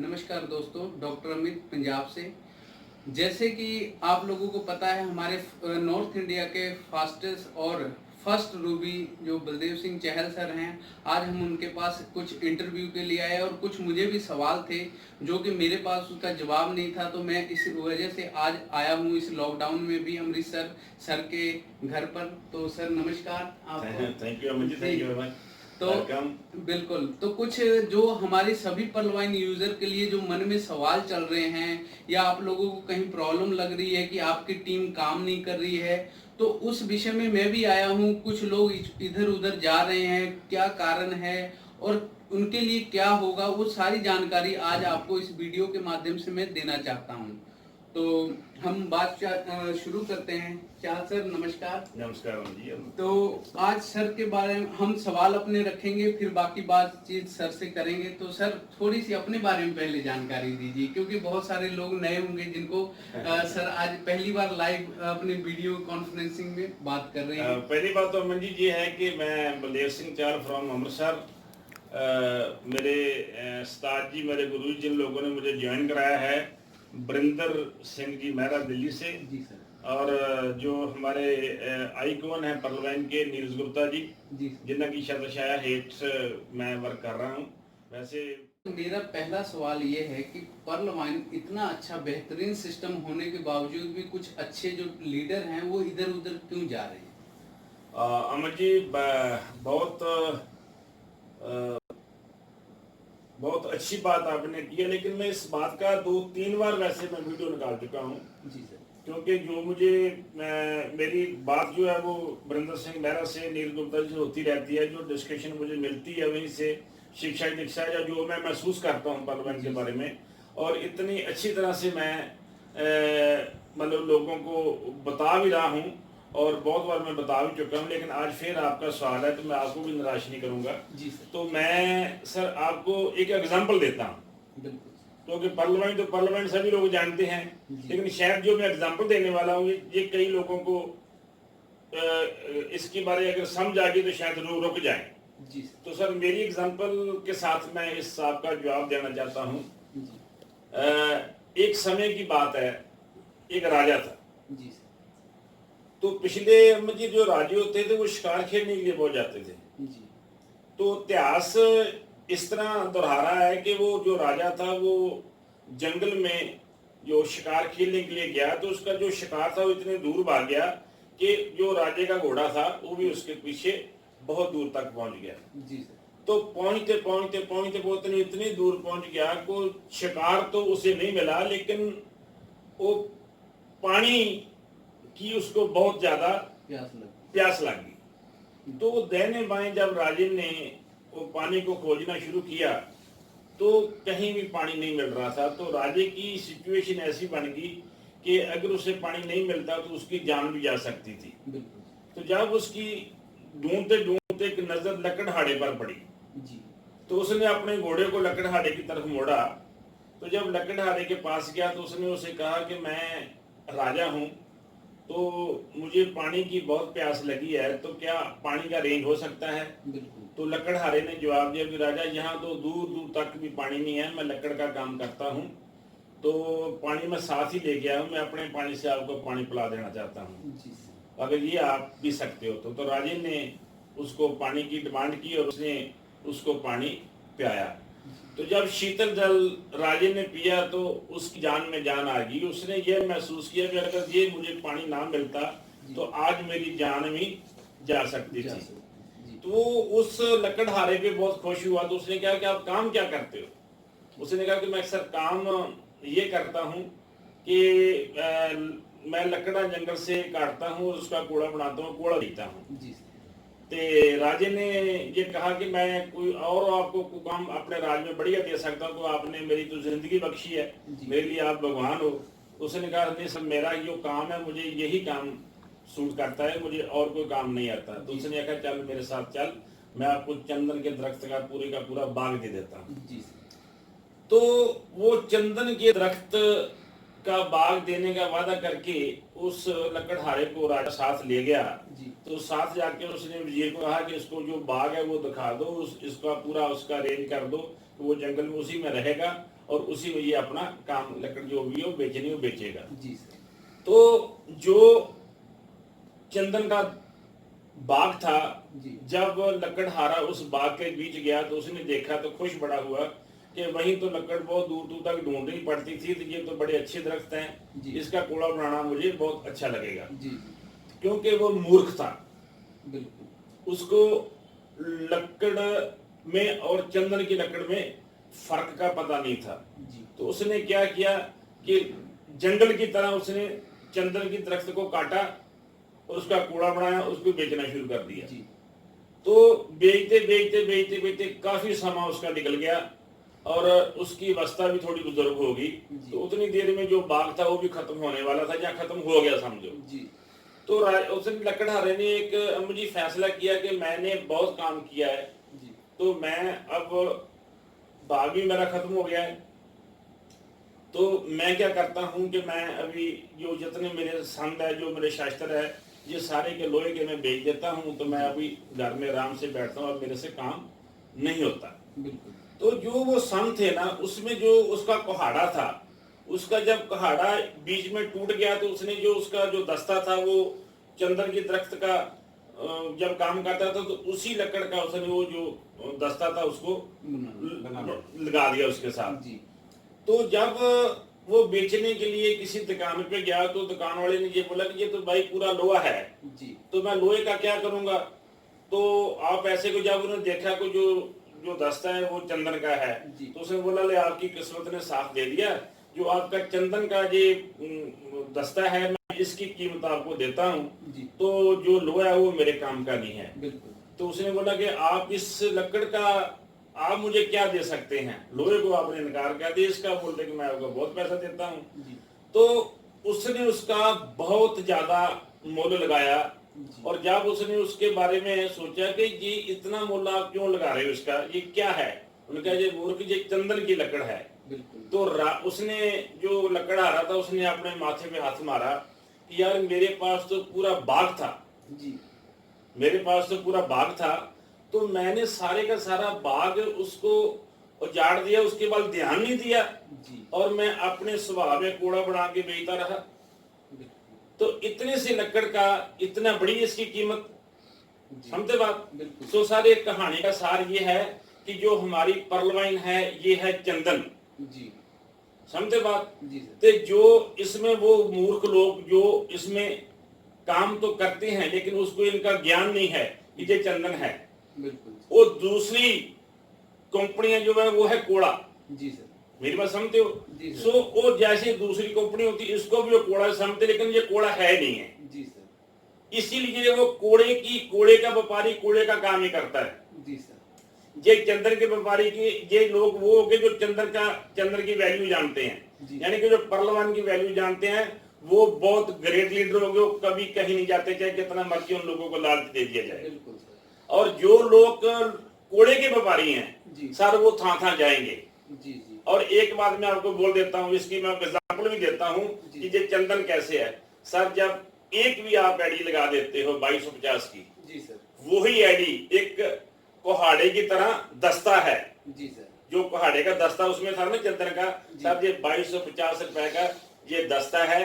नमस्कार दोस्तों, डॉक्टर अमित पंजाब से। जैसे कि आप लोगों को पता है, हमारे नॉर्थ इंडिया के फास्टेस्ट और फर्स्ट रूबी जो बलदेव सिंह चहल सर हैं, आज हम उनके पास कुछ इंटरव्यू के लिए आए और कुछ मुझे भी सवाल थे जो कि मेरे पास उसका जवाब नहीं था। तो मैं इस वजह से आज आया हूँ इस लॉकडाउन में भी अमृतसर सर के घर पर। तो सर नमस्कार आपको। Thank you Amit ji, thank you very much. तो वेलकम। बिल्कुल, तो कुछ जो हमारी सभी पर्लवाइन यूजर के लिए जो मन में सवाल चल रहे हैं या आप लोगों को कहीं प्रॉब्लम लग रही है कि आपकी टीम काम नहीं कर रही है, तो उस विषय में मैं भी आया हूँ। कुछ लोग इधर उधर जा रहे हैं, क्या कारण है और उनके लिए क्या होगा, वो सारी जानकारी आज आपको इस वीडियो के माध्यम से मैं देना चाहता हूँ। तो हम बात शुरू करते हैं। चाहल सर नमस्कार। नमस्कार अमित जी। तो आज सर के बारे में हम सवाल अपने रखेंगे, फिर बाकी बातचीत सर से करेंगे। तो सर थोड़ी सी अपने बारे में पहले जानकारी दीजिए, क्योंकि बहुत सारे लोग नए होंगे जिनको सर आज पहली बार लाइव अपने वीडियो कॉन्फ्रेंसिंग में बात कर रहे हैं। पहली बात तो अमित जी ये है कि मैं बलदेव सिंह चहल फ्रॉम अमृतसर। मेरे उस्ताद जी, मेरे गुरु जिन लोगों ने मुझे ज्वाइन कराया है, बरिंदर सिंह जी मेहरा दिल्ली से। जी सर। और जो हमारे आइकॉन है पर्लवाइन के, नीरज गुप्ता जी, जिन्ना की शतशाया हेठ मैं वर्क कर रहा हूँ। वैसे मेरा पहला सवाल ये है कि पर्लवाइन इतना अच्छा बेहतरीन सिस्टम होने के बावजूद भी कुछ अच्छे जो लीडर हैं वो इधर उधर क्यों जा रहे हैं? अमर जी, बहुत अच्छी बात आपने की है, लेकिन मैं इस बात का 2-3 बार वैसे मैं वीडियो निकाल चुका हूँ। जी सर। क्योंकि जो मुझे मेरी बात जो है वो बरिंदर सिंह मेहरा से, नीरज गुप्ता जी से होती रहती है। जो डिस्कशन मुझे मिलती है वहीं से शिक्षा दीक्षा या जो मैं महसूस करता हूँ पार्लियामेंट के बारे में, और इतनी अच्छी तरह से मैं मतलब लोगों को बता भी रहा हूँ और बहुत बार मैं बता भी चुका हूँ। लेकिन आज फिर आपका सवाल है तो मैं आपको भी निराश नहीं करूँगा। जी सर। तो मैं सर आपको एक एग्जाम्पल देता हूँ, क्योंकि पार्लियामेंट तो पार्लियामेंट सभी लोग जानते हैं, लेकिन शायद जो मैं एग्जाम्पल देने वाला हूँ ये कई लोगों को इसके बारे अगर समझ आ गई तो शायद लोग रुक जाएं। जी। तो सर मेरी एग्जाम्पल के साथ मैं इस आपका जवाब देना चाहता हूँ। एक समय की बात है, एक राजा था। जी। तो पिछले मुझे जो राजे होते थे वो शिकार खेलने के लिए बहुत जाते थे। जी। तो इतिहास इस तरह दोहरा रहा है कि वो जो राजा था वो जंगल में जो शिकार खेलने के लिए गया, तो उसका जो शिकार था वो इतने दूर भाग गया कि जो राजे का घोड़ा था वो भी उसके पीछे बहुत दूर तक पहुंच गया। जी सर। तो पहुंचते पहुंचते पहुंचते वो इतनी दूर पहुंच गया को शिकार तो उसे नहीं मिला, लेकिन वो पानी की उसको बहुत ज्यादा प्यास लग गई। तो दाहिने बाएं जब राजे ने वो पानी को खोजना शुरू किया तो कहीं भी पानी नहीं मिल रहा था। तो राजे की सिचुएशन ऐसी बन गई कि अगर उसे पानी नहीं मिलता तो उसकी जान भी जा सकती थी। तो जब उसकी ढूंढते ढूंढते एक नजर लकड़हारे पर पड़ी, तो उसने अपने घोड़े को लकड़हारे की तरफ मोड़ा। तो जब लकड़हारे के पास गया तो उसने उसे कहा कि मैं राजा हूं, तो मुझे पानी की बहुत प्यास लगी है, तो क्या पानी का रेंज हो सकता है? तो लकड़हारे ने जवाब दिया कि राजा, यहाँ तो दूर दूर तक भी पानी नहीं है, मैं लकड़ का काम करता हूँ, तो पानी मैं साथ ही लेके आया हूँ, मैं अपने पानी से आपको पानी पिला देना चाहता हूँ, अगर ये आप पी सकते हो तो राजे ने उसको पानी की डिमांड की और उसने उसको पानी पिलाया। तो जब शीतल जल राजे ने पिया तो उसकी जान में जान आ गई। उसने ये महसूस किया कि अगर ये मुझे पानी ना मिलता तो आज मेरी जान भी जा सकती थी। तो उस लकड़हारे पे बहुत खुश हुआ। तो उसने कहा कि आप काम क्या करते हो? उसने कहा कि मैं अक्सर काम ये करता हूँ कि मैं लकड़ा जंगल से काटता हूँ, उसका कूड़ा बनाता हूँ, कूड़ा देता हूँ। ते राजे ने ये कहा कि मैं कोई और आपको कोई काम अपने राज में बढ़िया दे सकता हूँ, तो आपने मेरी तो जिंदगी बख्शी है, मेरे लिए आप भगवान हो। उसने कहा नहीं सब मेरा जो काम है मुझे यही काम सूट करता है, मुझे और कोई काम नहीं आता। तो उसने कहा चल मेरे साथ चल, मैं आपको चंदन के दरख्त का पूरा बाग दे देता हूँ। तो वो चंदन के दरख्त का बाग देने का वादा करके उस लकड़हारे को राजा साथ ले गया। तो साथ जाके उसने वजीर को कहा कि इसको जो बाग है वो दिखा दो, इसका पूरा उसका रेंज कर दो, तो वो जंगल में उसी में रहेगा और उसी में ये अपना काम लकड़ जो भी हो बेचनी हो बेचेगा। जी सर। तो जो चंदन का बाग था, जब लकड़हारा उस बाग के बीच गया तो उसने देखा तो खुश बड़ा हुआ कि वहीं तो लकड़ बहुत दूर दूर तक ढूंढनी पड़ती थी, तो ये तो बड़े अच्छे दरख्त हैं, इसका कोड़ा बनाना मुझे बहुत अच्छा लगेगा। क्योंकि वो मूर्ख था, बिल्कुल उसको लकड़ में और चंदन की लकड़ में फर्क का पता नहीं था। तो उसने क्या किया कि जंगल की तरह उसने चंदन की दरख्त को काटा और उसका कूड़ा बनाया, उसको बेचना शुरू कर दिया। तो बेचते बेचते बेचते बेचते काफी समय उसका निकल गया और उसकी अवस्था भी थोड़ी बुजुर्ग होगी। तो उतनी देर में जो बाग था वो भी खत्म होने वाला था, या खत्म हो गया समझो। तो उसने लकड़हारे ने एक मुझे फैसला किया कि मैंने बहुत काम किया है, तो मैं अब बाग भी मेरा खत्म हो गया है, तो मैं क्या करता हूं कि मैं अभी जो जितने मेरे संद है, जो मेरे शास्त्र है, ये सारे के लोहे के मैं बेच देता हूं, तो मैं अभी घर में आराम से बैठता हूं और मेरे से काम नहीं होता। बिल्कुल। तो जो वो संद थे ना, उसमें जो उसका कुहाड़ा था, उसका जब कुहाड़ा बीच में टूट गया तो उसने जो उसका जो दस्ता था वो चंदन की दरख्त का जब काम करता था तो उसी लकड़ का उसने वो जो दस्ता था उसको लगा दिया उसके साथ। तो जब वो बेचने के लिए किसी दुकान पे गया तो दुकान वाले ने ये बोला कि ये तो भाई पूरा लोहा है, तो मैं लोहे का क्या करूंगा। तो आप ऐसे को जब उन्होंने देखा को जो दस्ता है वो चंदन का है, तो उसने बोला ले आपकी किस्मत ने साथ दे दिया, जो आपका चंदन का ये दस्ता है मैं इसकी कीमत आपको देता हूँ, तो जो लोहा है वो मेरे काम का नहीं है। तो उसने बोला कि आप इस लकड़ का आप मुझे क्या दे सकते हैं, लोहे को आपने इनकार कर दिया, इसका बोलते कि मैं आपको बहुत पैसा देता हूँ। तो उसने उसका बहुत ज्यादा मोल लगाया, और जब उसने उसके बारे में सोचा कि ये इतना मोल आप क्यों लगा रहे हो, इसका ये क्या है, उन्होंने कहा ये मूर्ख ये चंदन की लकड़ है। तो उसने जो लकड़ आ रहा था उसने अपने माथे पे हाथ मारा कि यार मेरे पास तो पूरा बाग था, मेरे पास तो पूरा बाग था, तो मैंने सारे का सारा बाग उसको उजाड़ दिया, उसके बाद ध्यान नहीं दिया और मैं अपने स्वभाव में कूड़ा बना के बेचता रहा। तो इतने से लकड़ का इतना बड़ी इसकी कीमत, समझते बात। तो सारे कहानी का सार ये है कि जो हमारी पर्लवाइन है ये है चंदन, समझते बात। तो जो इसमें वो मूर्ख लोग जो इसमें काम तो करते हैं लेकिन उसको इनका ज्ञान नहीं है कि ये चंदन है। वो दूसरी कंपनियां जो है वो है कोड़ा। मेरी बात समझते हो। सो वो जैसे दूसरी कंपनी होती है इसको भी वो कोड़ा समझते, लेकिन ये कोड़ा है नहीं है। इसीलिए वो कोड़े का व्यापारी कोड़े का काम ही करता है। ये चंदन के व्यापारी की ये लोग वो हो गए जो चंदन की वैल्यू जानते हैं, यानी कि जो पर्लवान की वैल्यू जानते हैं वो बहुत ग्रेट लीडर हो गए, कभी कहीं नहीं जाते चाहे कितना मर्जी उन लोगों को लालच दे दिया जाए। और जो लोग कोड़े के व्यापारी हैं सर वो था जाएंगे। और एक बात मैं आपको बोल देता हूँ, इसकी मैं एग्जाम्पल भी देता हूँ कि ये चंदन कैसे है। सर जब एक भी आप एडी लगा देते हो 2250 की, वही एडी एक कुहाड़े की तरह दस्ता है। जो कुहाड़े का दस्ता उसमें था ना चंदन का, सर ये 2250 रुपए का ये दस्ता है,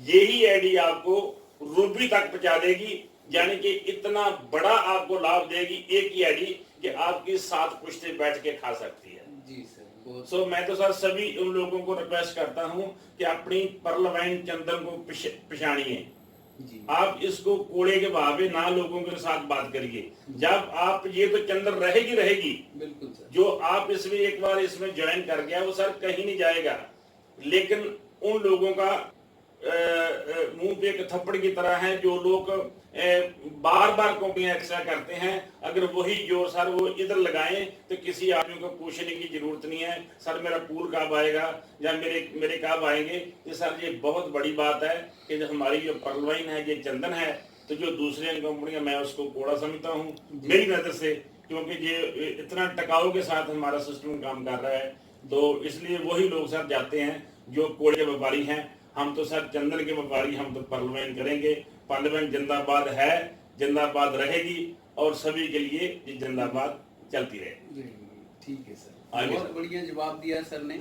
यही एडी आपको रूबी तक पहुंचा देगी, यानी कि इतना बड़ा आपको लाभ देगी एक ही एडी कि आपकी 7 पुश्ते बैठ के खा सकती है। सो मैं तो सर सभी उन लोगों को रिक्वेस्ट करता हूं कि अपनी पर्लवाइन चंदन को पहचानिए। आप इसको कोड़े के भावे ना लोगों के साथ बात करिए। जब आप ये तो चंदन रहेगी, बिल्कुल सर। जो आप इसमें एक बार इसमें ज्वाइन कर गया वो सर कहीं नहीं जाएगा, लेकिन उन लोगों का मुंह पे एक थप्पड़ की तरह है जो लोग बार बार कंपनियां एक्स्ट्रा करते हैं। अगर वही जोर सर वो इधर लगाएं तो किसी आदमी को पूछने की जरूरत नहीं है सर मेरा पूल कब आएगा या मेरे कब आएंगे। ये सर ये बहुत बड़ी बात है कि जो हमारी जो पर्लवाइन है ये चंदन है, तो जो दूसरे कंपनियां मैं उसको कोड़ा समझता हूँ मेरी नजर से, क्योंकि ये इतना टकाऊ के साथ हमारा सिस्टम काम कर रहा है। तो इसलिए वही लोग सर जाते हैं जो कोड़े के व्यापारी हैं। हम तो सर चंदन के व्यापारी, हम तो पार्लियामेंट करेंगे। पार्लियामेंट जिंदाबाद है, जिंदाबाद रहेगी और सभी के लिए ये जिंदाबाद चलती रहेगी। ठीक है सर। बहुत बढ़िया जवाब दिया सर ने।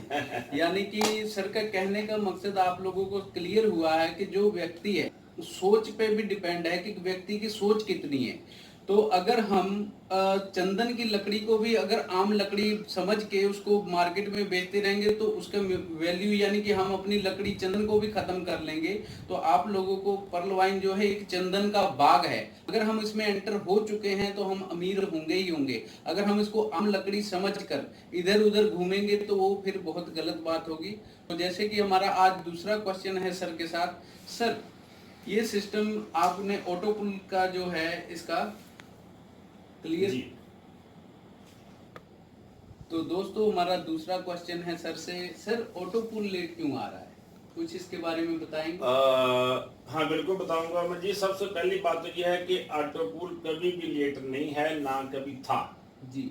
यानी कि सर का कहने का मकसद आप लोगों को क्लियर हुआ है कि जो व्यक्ति है सोच पे भी डिपेंड है कि व्यक्ति की सोच कितनी है। तो अगर हम चंदन की लकड़ी को भी अगर आम लकड़ी समझ के उसको मार्केट में बेचते रहेंगे तो उसका वैल्यू यानी कि हम अपनी लकड़ी चंदन को भी खत्म कर लेंगे। तो आप लोगों को पर्ल वाइन जो है एक चंदन का बाग है, अगर हम इसमें एंटर हो चुके हैं तो हम अमीर होंगे ही होंगे। अगर हम इसको आम लकड़ी समझ कर इधर उधर घूमेंगे तो वो फिर बहुत गलत बात होगी। तो जैसे कि हमारा आज दूसरा क्वेश्चन है सर के साथ। सर ये सिस्टम आपने ऑटो पुल का जो है इसका क्लियर। तो दोस्तों हमारा दूसरा क्वेश्चन है सर से, सर ऑटो पुल लेट क्यों आ रहा है, कुछ इसके बारे में बताएंगे? हाँ बिल्कुल बताऊंगा मैं जी। सबसे पहली बात तो यह है कि ऑटो पुल कभी भी लेट नहीं है, ना कभी था जी।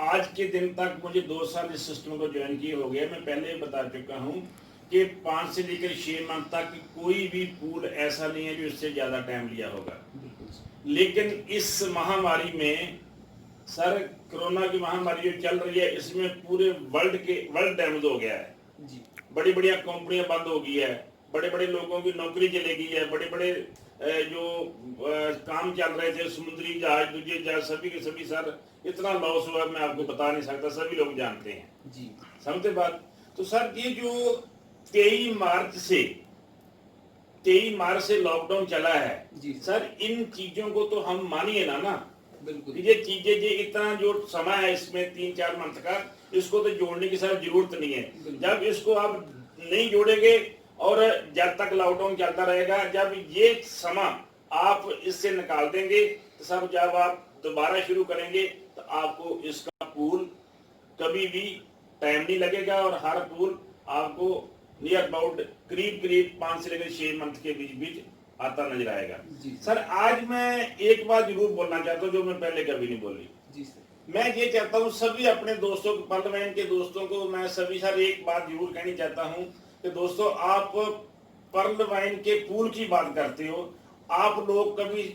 आज के दिन तक मुझे 2 साल इस सिस्टम को ज्वाइन किए हो गया। मैं पहले बता चुका हूँ कि 5 से लेकर 6 मंथ तक कोई भी पूल ऐसा नहीं है जो इससे ज्यादा टाइम लिया होगा। लेकिन इस महामारी में सर, कोरोना की महामारी जो चल रही है इसमें पूरे वर्ल्ड डैमेज हो गया है जी। बड़ी बड़ी कंपनियां बंद हो गई है, बड़े बड़े लोगों की नौकरी चली गई है, बड़े बड़े जो काम चल रहे थे समुद्री जहाज दूसरे जहाज सभी के सभी सर इतना लॉस हुआ मैं आपको बता नहीं सकता, सभी लोग जानते हैं जी। समझते बात। तो सर ये जो 23 मार्च से लॉकडाउन चला है जी सर, इन चीजों को तो हम मानिए ना। बिल्कुल ये चीजें ये इतना जो समय है इसमें 3-4 मंथ का, इसको तो जोड़ने की सर जरूरत नहीं है। जब इसको आप नहीं जोड़ेंगे और जब तक लॉकडाउन चलता रहेगा, जब ये समय आप इससे निकाल देंगे तो सर जब आप दोबारा शुरू करेंगे तो आपको इसका पूल कभी भी टाइम नहीं लगेगा और हर पूल आपको नियर अबाउट करीब 5 से लेकर 6 मंथ के बीच आता नजर आएगा सर। आज मैं एक बात जरूर बोलना चाहता हूँ जो मैं पहले कभी नहीं बोली जी सर। मैं ये चाहता हूँ सभी अपने दोस्तों को, पर्ल वाइन के दोस्तों को मैं सभी सर एक बात जरूर कहनी चाहता हूँ कि दोस्तों आप पर्ल वाइन के पूल की बात करते हो, आप लोग कभी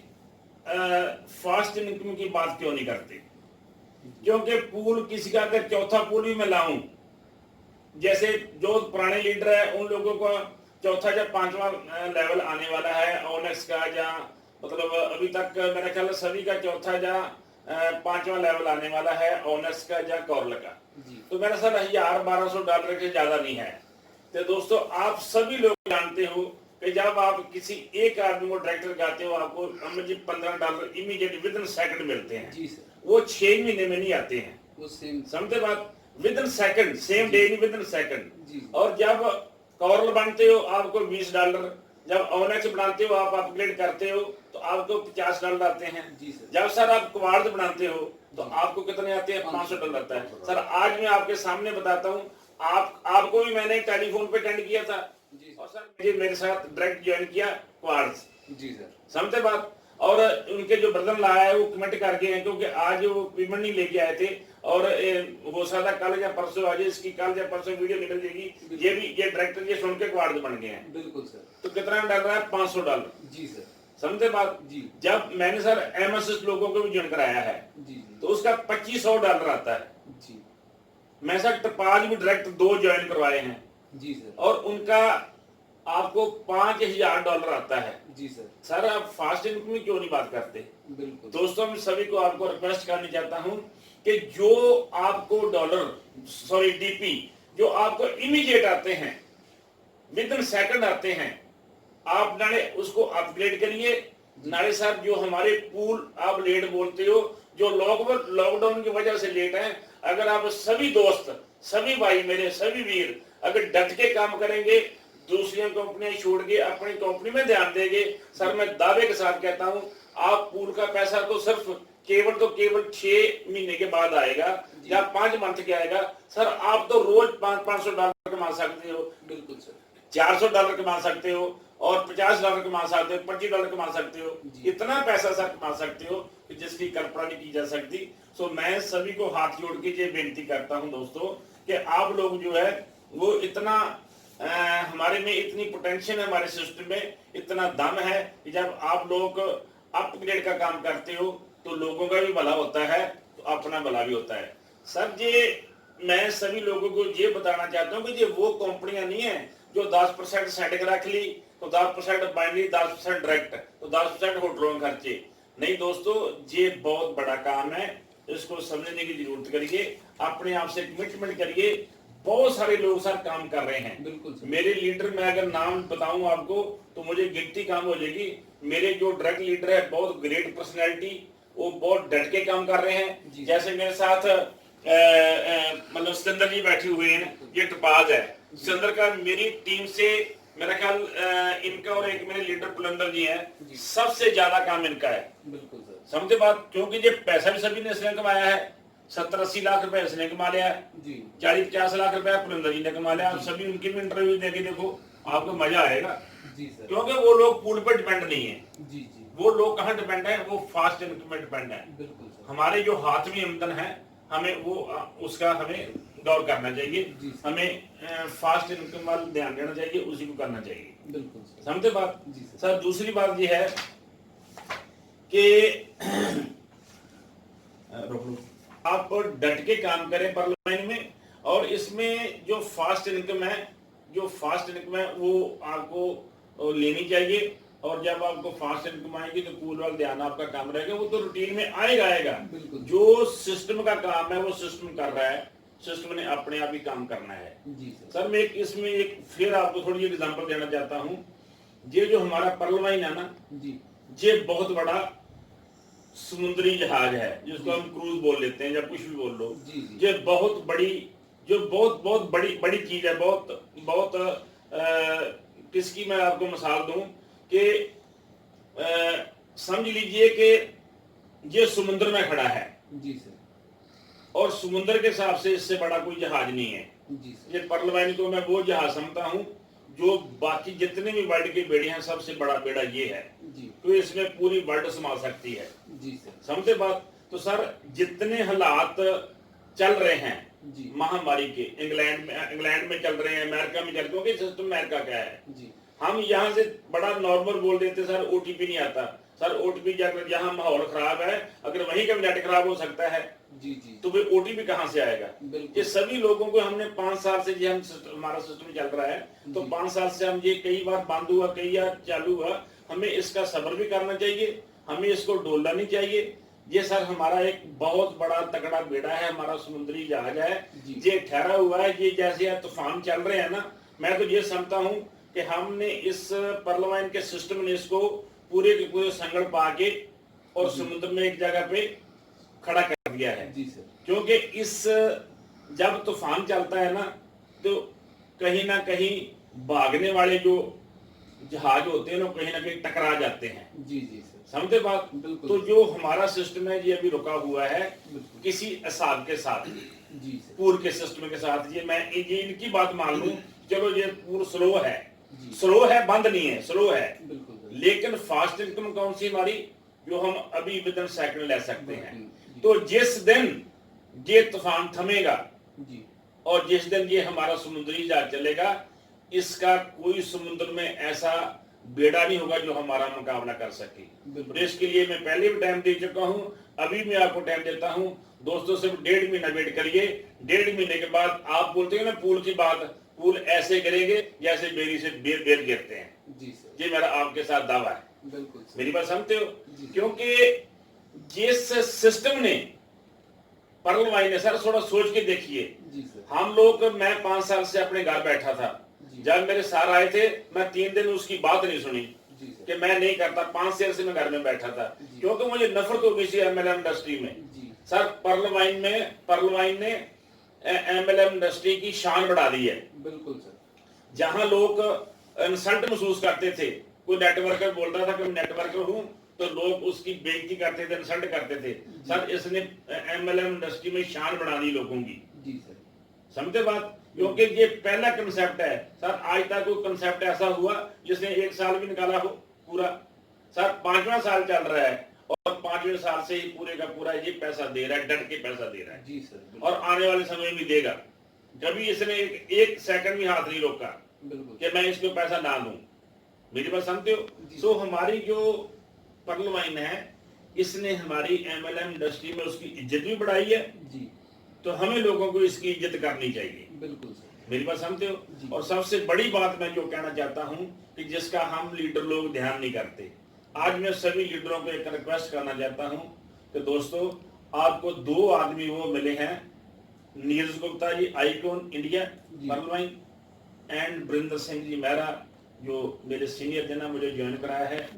फास्ट इनकम की बात क्यों नहीं करते? क्योंकि पूल किसी का अगर चौथा पूल भी मैं लाऊं, जैसे जो पुराने लीडर है उन लोगों का चौथा या 5वां लेवल आने वाला है ओनेक्स का, या मतलब अभी तक मेरा ख्याल सभी का चौथा या 5वां लेवल आने वाला है ओनेक्स का या कॉर्ल का। तो मेरा सर $1,200 के ज्यादा नहीं है। तो दोस्तों आप सभी लोग जानते हो कि जब आप किसी एक आदमी को डायरेक्टर गाते हो आपको $15 इमीडिएट विद इन सेकंड मिलते हैं जी सर। वो 6 महीने में नहीं आते हैं, वो सेम समझते बात, with in second, same day नहीं विद इन सेकंड। और जब कॉर्ल बनते हो आपको $20, जब ओनेक्स बनाते हो आप अपग्रेड करते हो तो आपको $50 आते हैं जी सर। जब सर आप क्वार्ट्ज बनाते हो तो आपको कितने आते हैं? $500 आता है सर। आज मैं आपके सामने बताता हूँ, आपको भी मैंने टेलीफोन पे अटेंड किया था जी और सर मेरे साथ डायरेक्ट ज्वाइन किया क्वार्ट्ज जी सर। समझते बात। और उनके जो ब्रदर लाया है वो कमेंट कर गए हैं, क्योंकि आज वो पेमेंट नहीं लेके आए थे और हो सकता कल या परसों आज इसकी कल या परसों वीडियो निकल जाएगी। ये डायरेक्टर ये सुन के क्वार्ट्ज बन गए हैं। बिल्कुल सर। तो कितना डर रहा है? $500 जी सर। समझते बात जी। जब मैंने सर एमएसएस लोगों को भी ज्वाइन कराया है जी तो उसका $2500 आता है जी। मैं सर टपाज भी डायरेक्ट 2 ज्वाइन करवाए हैं जी सर और उनका आपको $5000 आता है जी सर। सर आप फास्ट इनकम की क्यों नहीं बात करते? बिल्कुल दोस्तों मैं सभी को आपको रिक्वेस्ट करनी चाहता हूं कि जो आपको डीपी जो आपको इमीडिएट आते हैं, विद इन सेकंड आते हैं, आप नाले उसको अपग्रेड करिए। नाले साहब जो हमारे पूल आप लेट बोलते हो, जो लॉकडाउन की वजह से लेट हैं, अगर आप सभी दोस्त, सभी भाई मेरे, सभी वीर अगर डट के काम करेंगे, दूसरी कंपनियां छोड़ के अपनी कंपनी में ध्यान देंगे, सर मैं दावे के साथ कहता हूं आप पूल का पैसा तो सिर्फ केवल 6 महीने के बाद आएगा या 5 मंथ के आएगा सर। आप तो रोज $500 कमा सकते हो, बिल्कुल सर। $400 कमा सकते हो और $50 कमा सकते हो, $25 कमा सकते हो, इतना पैसा सर कमा सकते हो कि जिसकी कल्पना नहीं की जा सकती। सो मैं सभी को हाथ जोड़ के ये बेनती करता हूं दोस्तों कि आप लोग जो है वो इतना हमारे में इतनी पोटेंशियल है, हमारे सिस्टम में इतना दम है कि जब आप लोग अपग्रेड का काम करते हो तो लोगों का भी भला होता है तो अपना भला भी होता है सर ये मैं सभी लोगों को ये बताना चाहता हूँ कि ये वो कंपनियां नहीं है जो 10% सेटिंग रख ली तो 10% बाइनरी, 10% डायरेक्ट, तो 10% होटलों में खर्चे। नहीं दोस्तों, ये बहुत बड़ा काम है, इसको समझने की जरूरत करिए, अपने आप से कमिटमेंट करिए। बहुत सारे लोग सर काम कर रहे हैं। बिल्कुल मेरे लीडर में अगर नाम बताऊं आपको तो मुझे गिनती काम हो जाएगी। मेरे जो डायरेक्ट लीडर है बहुत ग्रेट पर्सनैलिटी, वो बहुत डट के काम कर रहे हैं। जैसे मेरे साथ मतलब सिकंदर जी बैठे हुए हैं, ये टपाज है सिकंदर का। मेरी टीम से मेरा ख्याल इनका और एक मेरे लीडर पुलंदर जी हैं, सबसे ज्यादा काम इनका है। बिल्कुल सर, समझे बात, क्योंकि ये पैसा भी सभी ने इसने कमाया है। 70-80 लाख रुपए इसने कमा लिया है, 40-50 लाख रुपए पुलंदर जी ने कमा लिया। आप सभी उनकी भी इंटरव्यू देके देखो, आपको मजा आएगा। जी सर, क्योंकि वो लोग पूल पर डिपेंड नहीं है। जी जी, वो लोग कहाँ डिपेंड है, वो फास्ट इनकम में डिपेंड है। बिल्कुल सर, हमारे जो हाथ में आमदन है, हमें वो उसका हमें गौर करना चाहिए। हमें फास्ट इनकम वाल ध्यान देना चाहिए, उसी को करना चाहिए। बिल्कुल सर, समझे बात। जी सर। सर दूसरी बात ये है कि आप डट के काम करें पर लाइन में, और इसमें जो फास्ट इनकम है वो आपको लेनी चाहिए। और जब आपको फास्ट इनकम आएगी तो पूल वाल ध्यान आपका काम रहेगा, वो तो रूटीन में आएगा। जो सिस्टम का काम है वो सिस्टम कर रहा है, सिस्टम ने अपने आप ही काम करना है। जी सर मैं इसमें एक फिर आपको थोड़ी एग्जांपल देना चाहता हूँ। ये जो हमारा पर्ल वाइन है ना जी, ये बहुत बड़ा समुद्री जहाज है, जिसको हम क्रूज बोल लेते हैं या कुछ भी बोल लो। ये बहुत बड़ी, जो बहुत बड़ी चीज है। बहुत किसकी मैं आपको मिसाल दूं कि समझ लीजिए कि ये समुद्र में खड़ा है। जी सर, और समुद्र के हिसाब से इससे बड़ा कोई जहाज नहीं है। जी सर, ये पर्ल वाइन को मैं वो जहाज समझता हूँ जो बाकी जितने भी वर्ल्ड के बेड़े हैं सबसे बड़ा बेड़ा ये है। जी, तो इसमें पूरी वर्ल्ड संभाल सकती है। जी सर, समझे बात। तो सर जितने हालात चल रहे हैं जी, महामारी के, इंग्लैंड में चल रहे हैं, अमेरिका में चल रहे हैं, क्योंकि सिस्टम अमेरिका का है। जी, हम यहाँ से बड़ा नॉर्मल बोल देते सर ओटीपी नहीं आता। सर ओटीपी जाकर जहाँ माहौल खराब है, अगर वहीं का नेट खराब हो सकता है, जी जी, तो फिर ओटीपी कहाँ से आएगा। ये सभी लोगों को हमने 5 साल से ये हमारा सिस्टम चल रहा है, तो 5 साल से हम ये कई बार बंद हुआ, कई बार चालू हुआ। हमें इसका सब्र भी करना चाहिए, हमें इसको डोलना नहीं चाहिए। ये सर हमारा एक बहुत बड़ा तगड़ा बेड़ा है, हमारा समुद्री जहाज है। ये ठहरा हुआ है। ये जैसे तूफान चल रहे हैं ना, मैं तो ये समझता हूँ कि हमने इस पर्ल वाइन के सिस्टम ने इसको पूरे के पूरे संगड़ पा के और समुद्र में एक जगह पे खड़ा कर दिया है। जी सर, क्योंकि इस जब तूफान चलता है ना, तो कहीं ना कहीं भागने वाले जो जहाज होते हैं ना कहीं टकरा जाते हैं। जी जी सर, समझे बात। तो जो हमारा सिस्टम है ये अभी रुका हुआ है किसी हिसाब के साथ, जी सर, पूल के सिस्टम के साथ। ये मैं ये इनकी बात मान लूं, चलो ये पूल स्लो है, बंद नहीं है, स्लो है। लेकिन फास्ट इनकम कौन सी हमारी, जो हम अभी विद इन सेकंड ले सकते हैं। तो जिस दिन ये तूफान थमेगा और जिस दिन ये हमारा समुद्री जहाज चलेगा, इसका कोई समुद्र में ऐसा बेड़ा नहीं होगा जो हमारा मुकाबला कर सके। तो इसके लिए मैं पहले भी टाइम दे चुका हूं, अभी मैं आपको टाइम देता हूं। दोस्तों सिर्फ 1.5 महीना वेट करिए। 1.5 महीने के बाद आप बोलते हैं ना पूल की बात, पूल ऐसे गिरेंगे जैसे बेरी से बेर गिरते हैं। जी सर, ये मेरा आपके साथ दावा है। बिल्कुल, मेरी बात समझते हो। क्योंकि जिस सिस्टम ने पर्ल वाइन है सर, थोड़ा सोच के देखिए। हम लोग, मैं 5 साल से अपने घर बैठा था। जब मेरे सर आए थे, मैं 3 दिन उसकी बात नहीं सुनी कि मैं नहीं करता। 5 साल से मैं घर में बैठा था, क्योंकि मुझे नफरत हो गई थी एमएलएम इंडस्ट्री में। सर पर्ल वाइन ने एमएलएम इंडस्ट्री की शान बढ़ा दी है। बिल्कुल सर। जहां लोग इंसल्ट महसूस करते थे, कोई नेटवर्कर बोलता था कि मैं नेटवर्कर हूं, तो लोग उसकी बेइज्जती करते थे, इंसल्ट करते थे। सर इसने एमएलएम इंडस्ट्री में शान बढ़ा दी लोगों की। जी सर, समझते बात। क्योंकि ये पहला कंसेप्ट है सर, आज तक कोई कंसेप्ट ऐसा हुआ जिसने 1 साल भी निकाला हो पूरा। सर 5वां साल चल रहा है और 5वें साल से ही पूरे का पूरा ये पैसा दे रहा है, डट के पैसा दे रहा है। जी सर, और आने वाले समय में देगा। कभी इसने एक सेकंड भी हाथ नहीं रोका कि मैं इसको पैसा ना दूं। मेरी बात समझते हो। सो हमारी जो पर्ल वाइन है, इसने हमारी एमएलएम इंडस्ट्री में उसकी इज्जत भी बढ़ाई है। जी। तो हमें लोगों को इसकी इज्जत करनी चाहिए। बिल्कुल सर। मेरी बात समझते हो? और सबसे बड़ी बात मैं जो कहना चाहता हूं कि जिसका हम लीडर लोग ध्यान नहीं करते, आज मैं सभी लीडरों को एक रिक्वेस्ट करना चाहता हूं कि दोस्तों, आपको 2 आदमी वो मिले हैं, Neeraj Gupta ji icon India Pearlvine, and Varinder Singh ji Mehra जो मेरे सीनियर थे ना, मुझे ज्वाइन कराया है।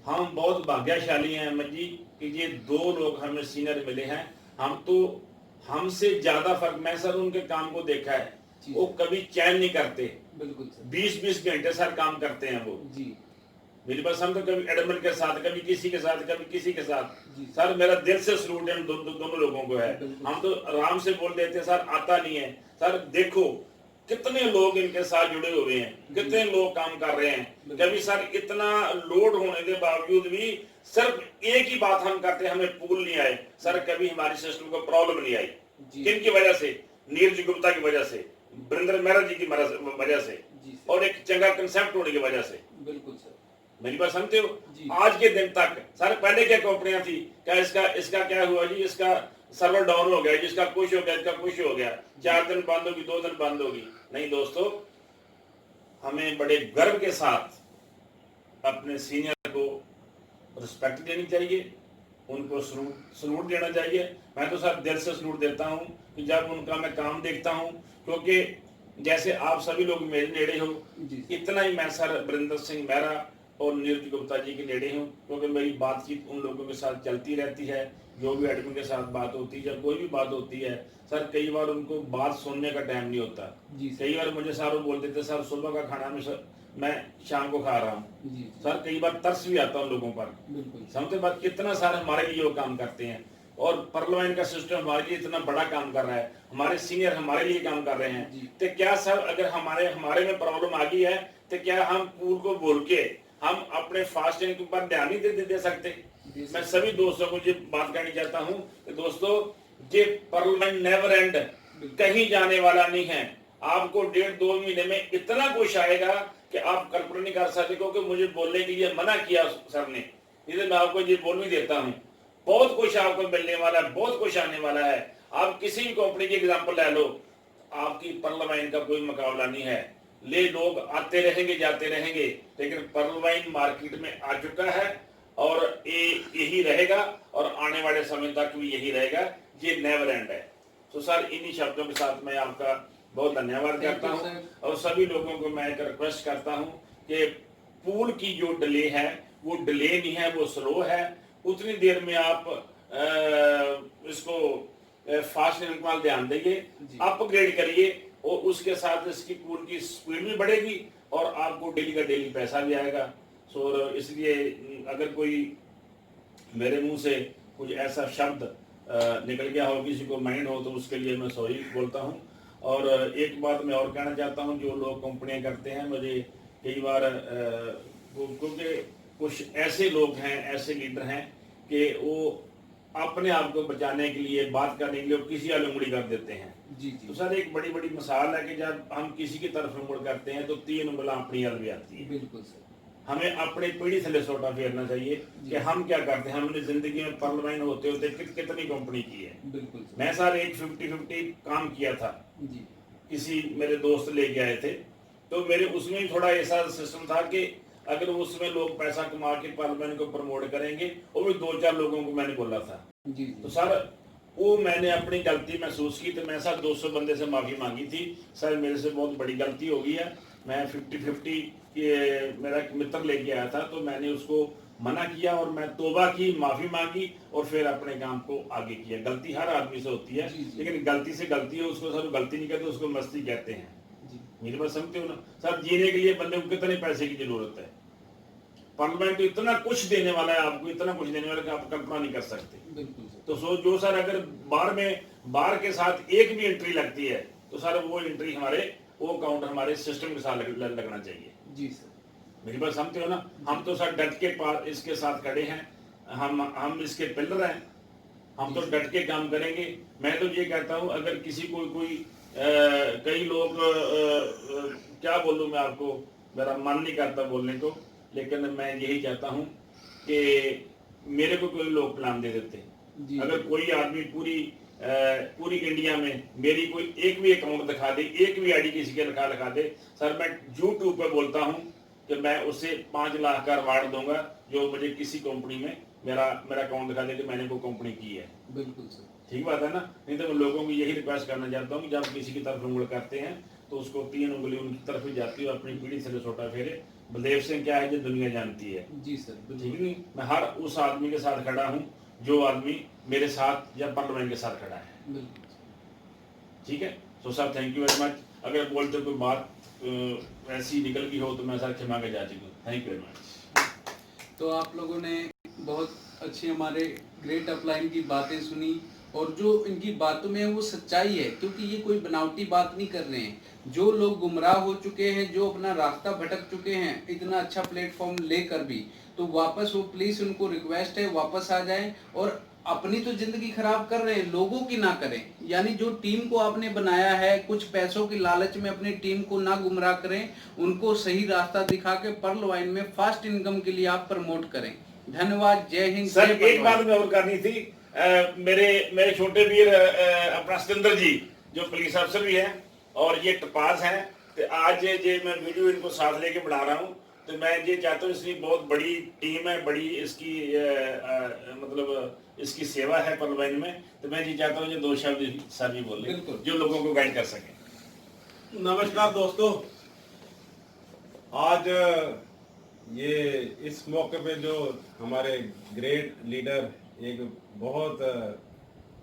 हम बहुत भाग्यशाली हैं अहमद जी कि ये 2 लोग हमें सीनियर मिले हैं। हम तो हमसे ज्यादा फर्क, मैं सर उनके काम को देखा है, वो कभी चैन नहीं करते। बिल्कुल 20-20 घंटे सर काम करते हैं वो जी। मेरी बात समझो, कभी एडमिन के साथ, कभी किसी के साथ, कभी किसी के साथ। सर मेरा दिल से सलूट है दोनों लोगों को है। हम तो आराम से बोल देते हैं सर आता नहीं है। सर देखो कितने लोग इनके साथ जुड़े हुए हैं, कितने लोग काम कर रहे हैं। कभी सर इतना लोड होने के बावजूद भी सिर्फ एक ही बात हम करते हैं, हमें पूल नहीं आए सर, कभी हमारी सिस्टम को प्रॉब्लम नहीं आई। किन की वजह से? नीरज गुप्ता की वजह से, वरिंदर मेहरा जी की वजह से, और एक चंगा कंसेप्ट होने की वजह से। बिल्कुल सर। मेरी बात समझते हो? आज के दिन तक सर, पहले क्या कंपनियां थी, क्या इसका क्या हुआ जी, इसका सर्वर डाउन हो गया, जिसका कुछ हो गया, इसका कुछ हो गया, 4 दिन बंद होगी, 2 दिन बंद होगी। नहीं दोस्तों, हमें बड़े गर्व के साथ अपने सीनियर को रिस्पेक्ट देनी चाहिए, उनको सलूट देना चाहिए। मैं तो सर दिल से सलूट देता हूं कि जब उनका मैं काम देखता हूं, क्योंकि जैसे आप सभी लोग मेरे नेड़े हो, इतना ही मैं सर वरिंदर सिंह मेहरा और नीरज गुप्ता जी के नेड़े हूँ, क्योंकि मेरी बातचीत उन लोगों के साथ चलती रहती है। जो भी एडमिन के साथ बात होती है या कोई भी बात होती है सर, कई बार उनको बात सुनने का टाइम नहीं होता। कई बार मुझे सर बोल देते सर सुबह का खाना मैं शाम को खा रहा हूँ। सर कई बार तरस भी आता उन लोगों पर। समझते बात, कितना सारे हमारे लिए वो काम करते हैं, और पर्लवाइन का सिस्टम हमारे लिए इतना बड़ा काम कर रहा है, हमारे सीनियर हमारे लिए काम कर रहे हैं। तो क्या सर अगर हमारे में प्रॉब्लम आ गई है तो क्या हम पूल को बोल के हम अपने फास्टिंग पर ध्यान नहीं दे सकते? मैं सभी दोस्तों को ये बात कहनी चाहता हूँ कि दोस्तों, ये पार्लियामेंट नेवर एंड, कहीं जाने वाला नहीं है। आपको 1.5-2 महीने में इतना कुछ आएगा कि आप कल्पना नहीं कर सकते, क्योंकि मुझे बोलने के लिए मना किया सर ने, इसलिए मैं आपको ये बोल भी देता हूँ। बहुत कुछ आपको मिलने वाला है, बहुत कुछ आने वाला है। आप किसी भी कंपनी की एग्जाम्पल ले लो, आपकी पार्लियामेंट का कोई मुकाबला नहीं है। ले लोग आते रहेंगे जाते रहेंगे, लेकिन पर्लवाइन मार्केट में आ चुका है और यही रहेगा, और आने वाले समय तक भी यही रहेगा। ये नेवर एंड है। तो सर इन्हीं शब्दों के साथ मैं आपका बहुत धन्यवाद करता हूं, और सभी लोगों को मैं एक रिक्वेस्ट करता हूं कि पूल की जो डिले है वो डिले नहीं है, वो स्लो है। उतनी देर में आप इसको फास्ट इनकॉल ध्यान देंगे, अपग्रेड करिए, और उसके साथ इसकी पूल की स्पीड भी बढ़ेगी और आपको डेली का डेली पैसा भी आएगा। सो इसलिए अगर कोई मेरे मुंह से कुछ ऐसा शब्द निकल गया हो, किसी को माइंड हो, तो उसके लिए मैं सॉरी बोलता हूं। और एक बात मैं और कहना चाहता हूं, जो लोग कंपनियां करते हैं, मुझे कई बार क्योंकि कुछ ऐसे लोग हैं, ऐसे लीडर हैं कि वो अपने आप को बचाने के लिए, बात करने के लिए किसी वाली उंगली कर देते हैं। जी। तो सर एक बड़ी बड़ी मिसाल है कि जब हम किसी की तरफ उंगल करते हैं तो 3 उंगलियां अपनी हल भी आती है। बिल्कुल सर। हमें अपनी पीढ़ी थले सोटा फेरना चाहिए कि हम क्या करते हैं। हमने जिंदगी में पार्लियामेंट होते होते कितनी कंपनी की है। बिल्कुल सर। मैं सर एक 50-50 काम किया था जी। किसी मेरे दोस्त लेके आए थे, तो मेरे उसमें ही थोड़ा ऐसा सिस्टम था कि अगर उसमें लोग पैसा कमा के पार्लियामेंट को प्रमोट करेंगे, वो भी 2-4 लोगों को मैंने बोला था जी। तो सर वो मैंने अपनी गलती महसूस की, तो मैं सर 200 बंदे से माफी मांगी थी, सर मेरे से बहुत बड़ी गलती हो गई है। मैं 50-50 मेरा एक मित्र लेके आया था, तो मैंने उसको मना किया और मैं तौबा की, माफी मांगी और फिर अपने काम को आगे किया। गलती हर आदमी से होती है, लेकिन गलती से गलती है, उसको सर गलती नहीं कहते, उसको मस्ती कहते हैं। मेरी बात समझते हो ना सर? जीने के लिए बंदे को कितने पैसे की जरूरत है? पार्लियामेंट तो इतना कुछ देने वाला है आपको, इतना कुछ देने वाला है कि आप कल्पना नहीं कर सकते। बिल्कुल। तो सो जो सर अगर बार के साथ एक भी एंट्री लगती है तो सर वो एंट्री वो अकाउंट हमारे सिस्टम के साथ लगना चाहिए जी सर। मेरी बात समझते हो ना? हम तो सर डट के पास इसके साथ खड़े हैं, हम इसके पिलर हैं, हम तो डट के काम करेंगे। मैं तो ये कहता हूँ, अगर किसी को कोई कई लोग क्या बोलूँ मैं आपको, मेरा मन नहीं करता बोलने को, लेकिन मैं यही चाहता हूं कि मेरे को कोई लोग प्लान दे देते। अगर कोई आदमी पूरी पूरी इंडिया में मेरी कोई एक भी अकाउंट दिखा दे, एक भी आईडी किसी के लिखा दे, सर मैं यूट्यूब पे बोलता हूँ कि मैं उसे 5 लाख का अवार्ड दूंगा जो मुझे किसी कंपनी में मेरा अकाउंट दिखा दे कि मैंने वो कंपनी की है। बिल्कुल सर, ठीक बात है ना। नहीं तो मैं लोगों को यही रिक्वेस्ट करना चाहता हूँ कि जब किसी की तरफ उंगली करते हैं तो उसको 3 उंगली उनकी तरफ ही जाती है, अपनी पीढ़ी से छोटा फेरे। बलदेव सिंह क्या है जो दुनिया जानती है। जी सर, ठीक नहीं, मैं हर उस आदमी के साथ खड़ा हूँ जो आदमी मेरे साथ या पार्लियामेंट के साथ खड़ा है। ठीक है, तो sir thank you very much. अगर बोलते कोई बात ऐसी निकल गई हो तो मैं सर क्षमा के जाती हूँ। Thank you very much. तो आप लोगों ने बहुत अच्छी हमारे ग्रेट अपलाइन की बातें सुनी, और जो इनकी बातों में है वो सच्चाई है, क्योंकि ये कोई बनावटी बात नहीं कर रहे हैं। जो लोग गुमराह हो चुके हैं, जो अपना रास्ता भटक चुके हैं इतना अच्छा प्लेटफॉर्म लेकर भी, तो वापस वो प्लीज उनको रिक्वेस्ट है वापस आ जाएं, और अपनी तो जिंदगी खराब कर रहे हैं, लोगों की ना करें। यानी जो टीम को आपने बनाया है, कुछ पैसों की लालच में अपनी टीम को ना गुमराह करें, उनको सही रास्ता दिखा के पर्ल वाइन में फास्ट इनकम के लिए आप प्रमोट करें। धन्यवाद, जय हिंद। सर एक बात मैं और करनी थी, मेरे छोटे वीर अपना सतेंद्र जी जो पुलिस अफसर भी हैं और ये टपास हैं, तो आज ये मैं वीडियो इनको साथ लेके बना रहा हूँ, तो मैं ये चाहता हूँ इसकी बहुत बड़ी टीम है, बड़ी इसकी मतलब इसकी सेवा है पर्लवाइन में, तो मैं ये चाहता हूँ ये 2 शब्द सर भी बोले जो लोगों को गाइड कर सके। नमस्कार दोस्तों, आज ये इस मौके पे जो हमारे ग्रेट लीडर, एक बहुत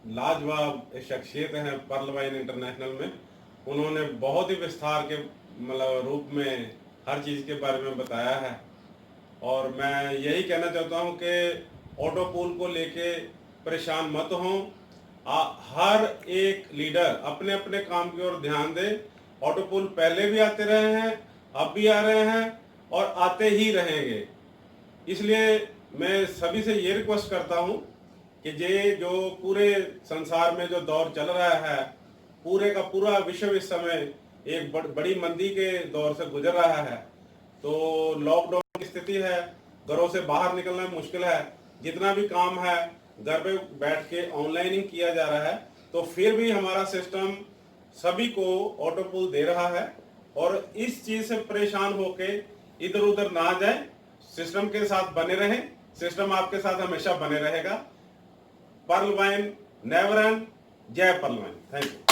लाजवाब शख्सियत हैं पर्लवाइन इंटरनेशनल में, उन्होंने बहुत ही विस्तार के मतलब रूप में हर चीज़ के बारे में बताया है। और मैं यही कहना चाहता हूं कि ऑटो पूल को लेके परेशान मत हों। हर एक लीडर अपने अपने काम की ओर ध्यान दे। ऑटो पूल पहले भी आते रहे हैं, अब भी आ रहे हैं और आते ही रहेंगे। इसलिए मैं सभी से ये रिक्वेस्ट करता हूं कि ये जो पूरे संसार में जो दौर चल रहा है, पूरे का पूरा विश्व इस समय एक बड़ी मंदी के दौर से गुजर रहा है, तो लॉकडाउन की स्थिति है, घरों से बाहर निकलना मुश्किल है, जितना भी काम है घर पे बैठ के ऑनलाइन ही किया जा रहा है, तो फिर भी हमारा सिस्टम सभी को ऑटो पूल दे रहा है। और इस चीज से परेशान होके इधर उधर ना जाए, सिस्टम के साथ बने रहें, सिस्टम आपके साथ हमेशा बने रहेगा। पर्ल वाइन नेवर एंड, जय पर्ल वाइन। Thank you.